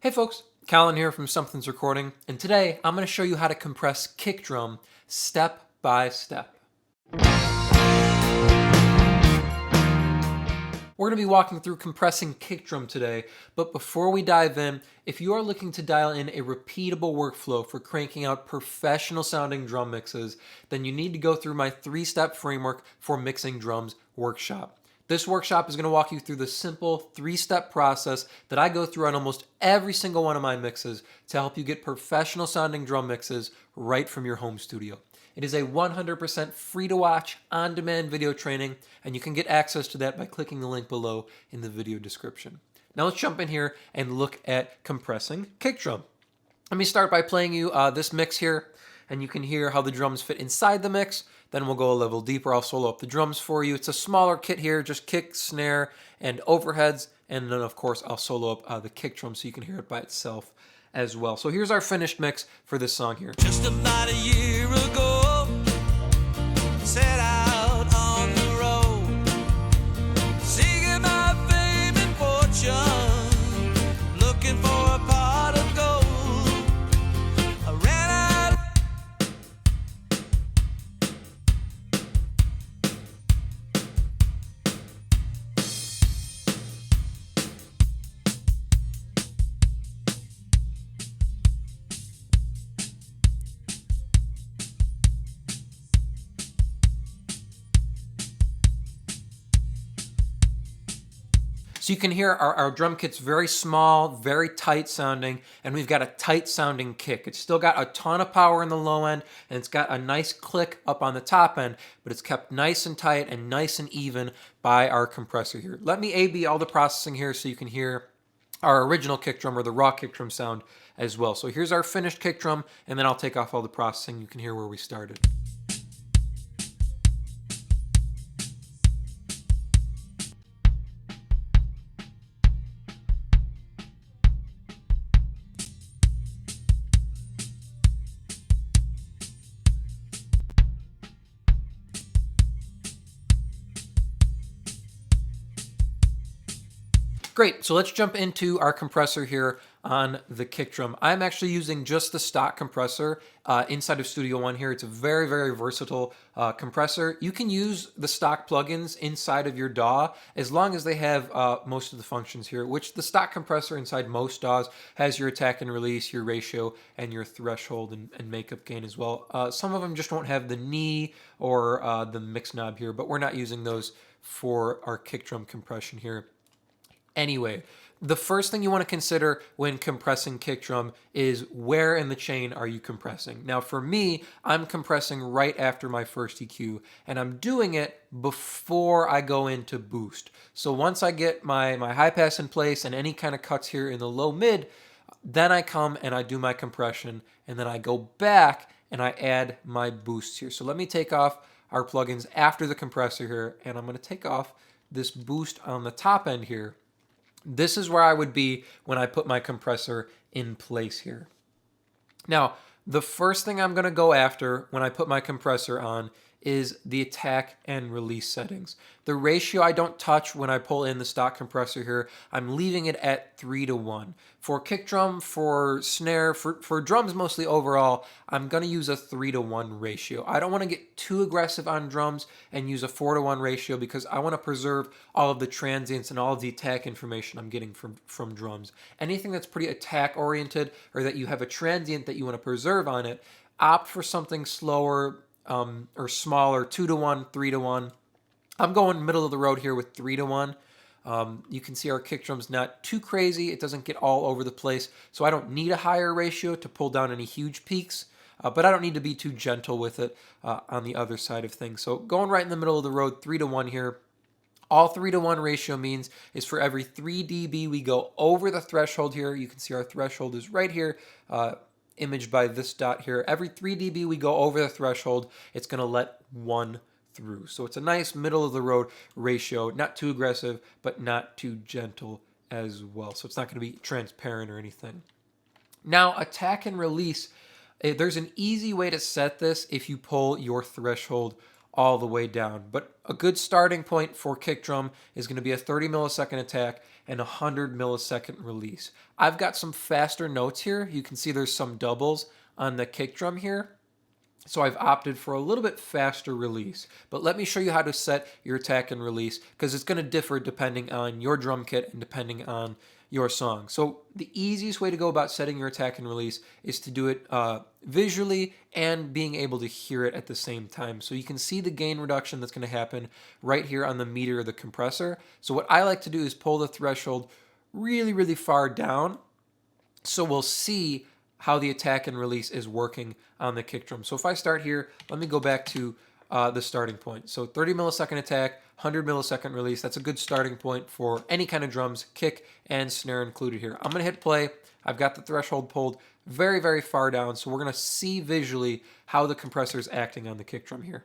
Hey folks, Colin here from Sumthins Recording, and today I'm going to show you how to compress kick drum step by step. We're going to be walking through compressing kick drum today, but before we dive in, if you are looking to dial in a repeatable workflow for cranking out professional sounding drum mixes, then you need to go through my 3-step framework for mixing drums workshop. This workshop is going to walk you through the simple 3-step process that I go through on almost every single one of my mixes to help you get professional sounding drum mixes right from your home studio. It is a 100% free to watch, on-demand video training, and you can get access to that by clicking the link below in the video description. Now let's jump in here and look at compressing kick drum. Let me start by playing you this mix here, and you can hear how the drums fit inside the mix. Then we'll go a level deeper. I'll solo up the drums for you. It's a smaller kit here, just kick, snare, and overheads. And then, of course, I'll solo up the kick drum so you can hear it by itself as well. So here's our finished mix for this song here. Just about a year ago, set out on the road, seeking my fame and fortune, looking for a pot of gold. I ran out. So you can hear our drum kit's very small, very tight sounding, and we've got a tight sounding kick. It's still got a ton of power in the low end, and it's got a nice click up on the top end, but it's kept nice and tight and nice and even by our compressor here. Let me A/B all the processing here so you can hear our original kick drum or the raw kick drum sound as well. So here's our finished kick drum, and then I'll take off all the processing. You can hear where we started. Great, so let's jump into our compressor here on the kick drum. I'm actually using just the stock compressor inside of Studio One here. It's a very, very versatile compressor. You can use the stock plugins inside of your DAW as long as they have most of the functions here, which the stock compressor inside most DAWs has your attack and release, your ratio, and your threshold and makeup gain as well. Some of them just won't have the knee or the mix knob here, but we're not using those for our kick drum compression here. Anyway, the first thing you want to consider when compressing kick drum is where in the chain are you compressing. Now for me, I'm compressing right after my first EQ, and I'm doing it before I go into boost. So once I get my high pass in place and any kind of cuts here in the low mid, then I come and I do my compression, and then I go back and I add my boosts here. So let me take off our plugins after the compressor here, and I'm going to take off this boost on the top end here. This is where I would be when I put my compressor in place here. Now, the first thing I'm going to go after when I put my compressor on is the attack and release settings. The ratio I don't touch when I pull in the stock compressor here. I'm leaving it at 3:1. For kick drum, for snare, for drums mostly overall, I'm going to use a 3:1 ratio. I don't want to get too aggressive on drums and use a 4:1 ratio because I want to preserve all of the transients and all of the attack information I'm getting from drums. Anything that's pretty attack oriented or that you have a transient that you want to preserve on it, opt for something slower or smaller, 2:1, 3:1. I'm going middle of the road here with 3:1. You can see our kick drum's not too crazy. It doesn't get all over the place. So I don't need a higher ratio to pull down any huge peaks, but I don't need to be too gentle with it on the other side of things. So going right in the middle of the road, 3:1 here. All 3:1 ratio means is for every 3 dB we go over the threshold here. You can see our threshold is right here, imaged by this dot here. Every 3 dB we go over the threshold, it's going to let 1 through. So it's a nice middle of the road ratio, not too aggressive, but not too gentle as well. So it's not going to be transparent or anything. Now, attack and release, there's an easy way to set this if you pull your threshold all the way down. But a good starting point for kick drum is going to be a 30 millisecond attack and a 100 millisecond release. I've got some faster notes here. You can see there's some doubles on the kick drum here. So I've opted for a little bit faster release. But let me show you how to set your attack and release, because it's going to differ depending on your drum kit and depending on your song. So the easiest way to go about setting your attack and release is to do it visually and being able to hear it at the same time. So you can see the gain reduction that's going to happen right here on the meter of the compressor. So what I like to do is pull the threshold really, really far down, so we'll see how the attack and release is working on the kick drum. So if I start here, let me go back to the starting point. So 30 millisecond attack, 100 millisecond release. That's a good starting point for any kind of drums, kick and snare included here. I'm going to hit play. I've got the threshold pulled very, very far down. So we're going to see visually how the compressor is acting on the kick drum here.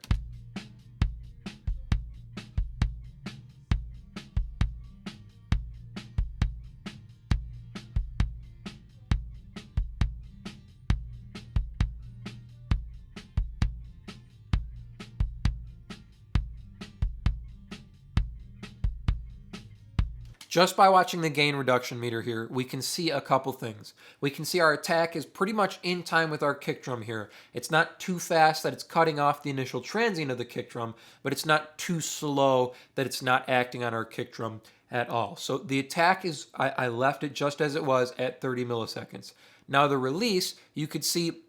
Just by watching the gain reduction meter here, we can see a couple things. We can see our attack is pretty much in time with our kick drum here. It's not too fast that it's cutting off the initial transient of the kick drum, but it's not too slow that it's not acting on our kick drum at all. So the attack is, I left it just as it was at 30 milliseconds. Now the release, you could see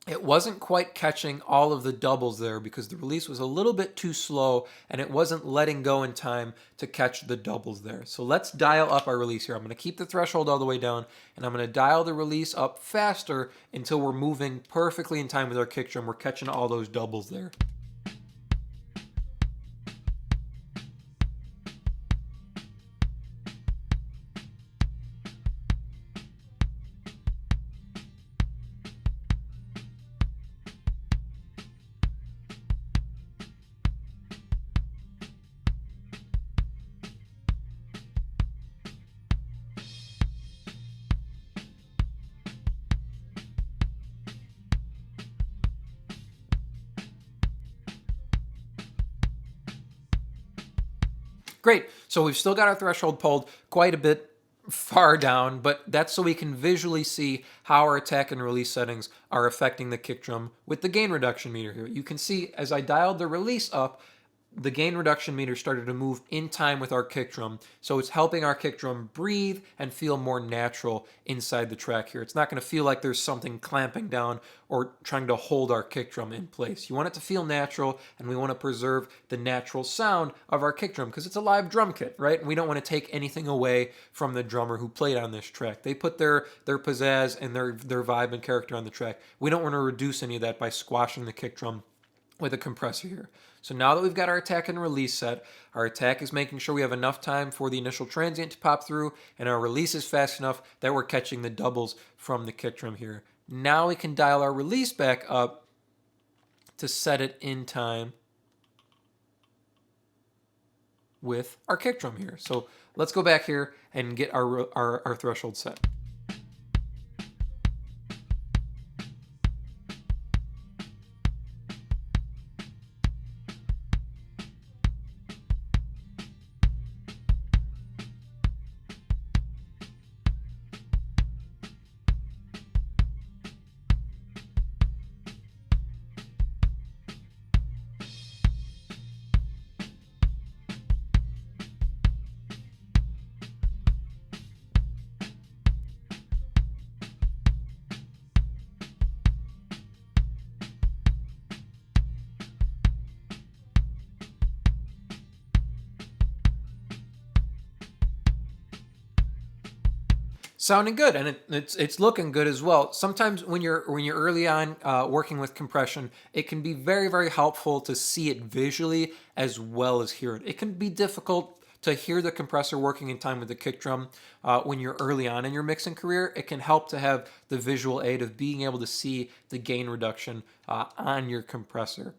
it wasn't quite catching all of the doubles there because the release was a little bit too slow and it wasn't letting go in time to catch the doubles there. So let's dial up our release here. I'm going to keep the threshold all the way down and I'm going to dial the release up faster until we're moving perfectly in time with our kick drum. We're catching all those doubles there. Great. So we've still got our threshold pulled quite a bit far down, but that's so we can visually see how our attack and release settings are affecting the kick drum with the gain reduction meter here. You can see as I dialed the release up, the gain reduction meter started to move in time with our kick drum. So it's helping our kick drum breathe and feel more natural inside the track here. It's not going to feel like there's something clamping down or trying to hold our kick drum in place. You want it to feel natural, and we want to preserve the natural sound of our kick drum because it's a live drum kit, right? And we don't want to take anything away from the drummer who played on this track. They put their pizzazz and their vibe and character on the track. We don't want to reduce any of that by squashing the kick drum with a compressor here. So now that we've got our attack and release set, our attack is making sure we have enough time for the initial transient to pop through, and our release is fast enough that we're catching the doubles from the kick drum here. Now we can dial our release back up to set it in time with our kick drum here. So let's go back here and get our threshold set. Sounding good, and it's looking good as well. Sometimes when you're early on working with compression, it can be very, very helpful to see it visually as well as hear it. It can be difficult to hear the compressor working in time with the kick drum when you're early on in your mixing career. It can help to have the visual aid of being able to see the gain reduction on your compressor.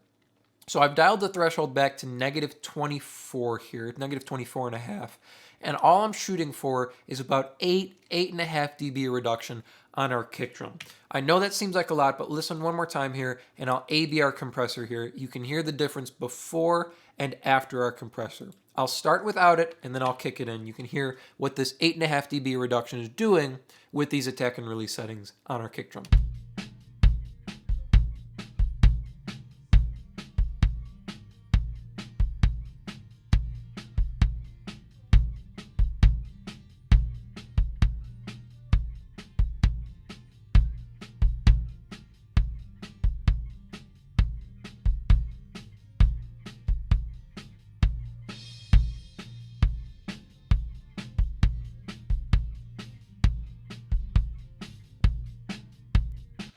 So I've dialed the threshold back to -24 here, -24.5. And all I'm shooting for is about 8.5 dB reduction on our kick drum. I know that seems like a lot, but listen one more time here, and I'll A-B our compressor here. You can hear the difference before and after our compressor. I'll start without it, and then I'll kick it in. You can hear what this 8.5 dB reduction is doing with these attack and release settings on our kick drum.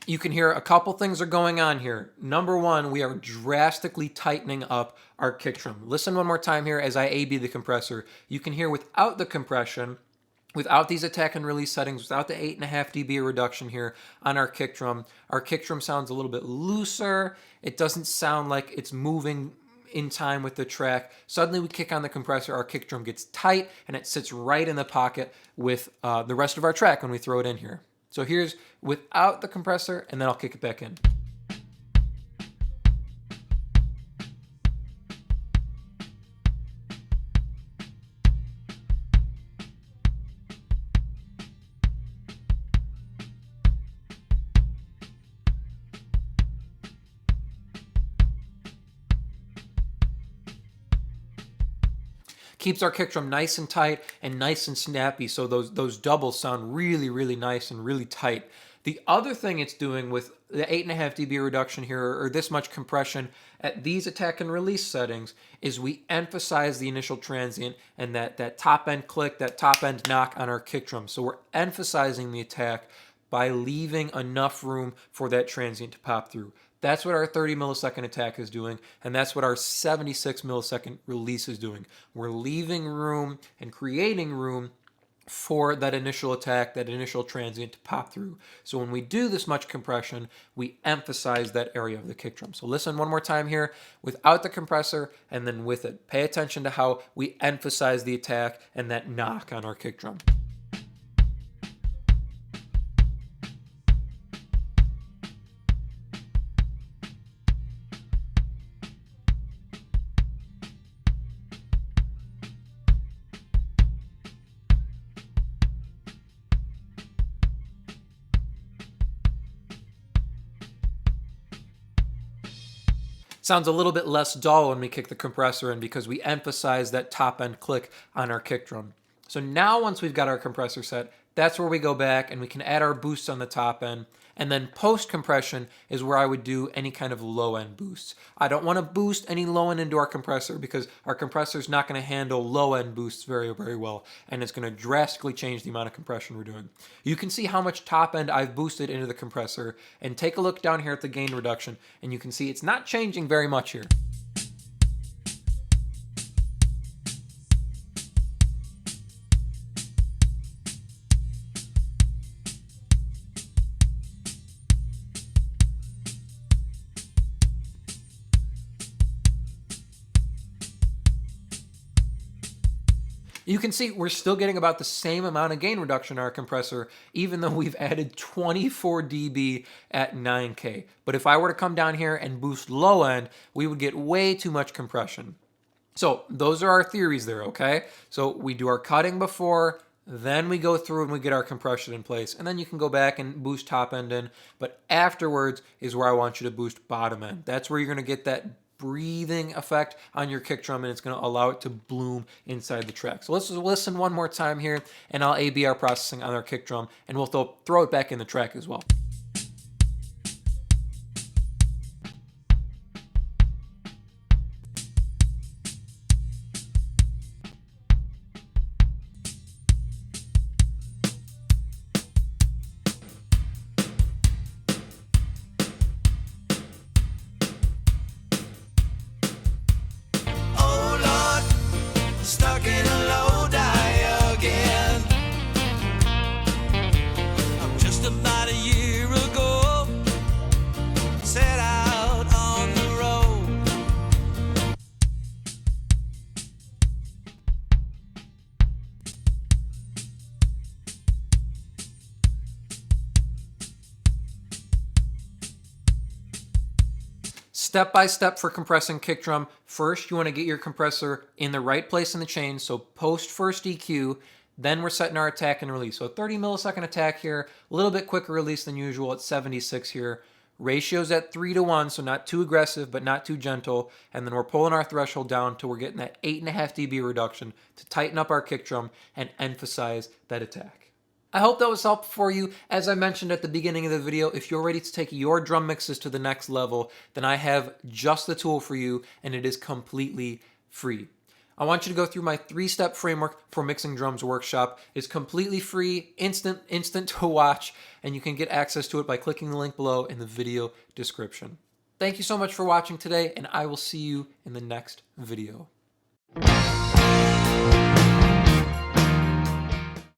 You can hear a couple things are going on here. Number one, we are drastically tightening up our kick drum. Listen one more time here as I A-B the compressor. You can hear without the compression, without these attack and release settings, without the 8.5 dB reduction here on our kick drum sounds a little bit looser. It doesn't sound like it's moving in time with the track. Suddenly we kick on the compressor, our kick drum gets tight, and it sits right in the pocket with the rest of our track when we throw it in here. So here's without the compressor, and then I'll kick it back in. Keeps our kick drum nice and tight and nice and snappy, so those doubles sound really, really nice and really tight. The other thing it's doing with the 8.5 dB reduction here, or this much compression at these attack and release settings, is we emphasize the initial transient and that top end click, that top end knock on our kick drum. So we're emphasizing the attack by leaving enough room for that transient to pop through. That's what our 30 millisecond attack is doing, and that's what our 76 millisecond release is doing. We're leaving room and creating room for that initial attack, that initial transient to pop through. So when we do this much compression, we emphasize that area of the kick drum. So listen one more time here without the compressor and then with it. Pay attention to how we emphasize the attack and that knock on our kick drum. Sounds a little bit less dull when we kick the compressor in because we emphasize that top end click on our kick drum. So now once we've got our compressor set, that's where we go back and we can add our boosts on the top end. And then post compression is where I would do any kind of low end boosts. I don't want to boost any low end into our compressor because our compressor is not going to handle low end boosts very, very well. And it's going to drastically change the amount of compression we're doing. You can see how much top end I've boosted into the compressor, and take a look down here at the gain reduction and you can see it's not changing very much here. You can see we're still getting about the same amount of gain reduction in our compressor, even though we've added 24 dB at 9K. But if I were to come down here and boost low end, we would get way too much compression. So those are our theories there, okay? So we do our cutting before, then we go through and we get our compression in place, and then you can go back and boost top end in. But afterwards is where I want you to boost bottom end. That's where you're going to get that breathing effect on your kick drum, and it's going to allow it to bloom inside the track. So let's just listen one more time here, and I'll A/B our processing on our kick drum, and we'll throw it back in the track as well. Stuck in a low die again. I'm just about a year Step by step for compressing kick drum. First, you want to get your compressor in the right place in the chain. So post first EQ, then we're setting our attack and release. So 30 millisecond attack here, a little bit quicker release than usual at 76 here. Ratio's at 3:1, so not too aggressive, but not too gentle. And then we're pulling our threshold down till we're getting that 8.5 dB reduction to tighten up our kick drum and emphasize that attack. I hope that was helpful for you. As I mentioned at the beginning of the video, if you're ready to take your drum mixes to the next level, then I have just the tool for you, and it is completely free. I want you to go through my 3-step framework for mixing drums workshop. It's completely free, instant to watch, and you can get access to it by clicking the link below in the video description. Thank you so much for watching today, and I will see you in the next video.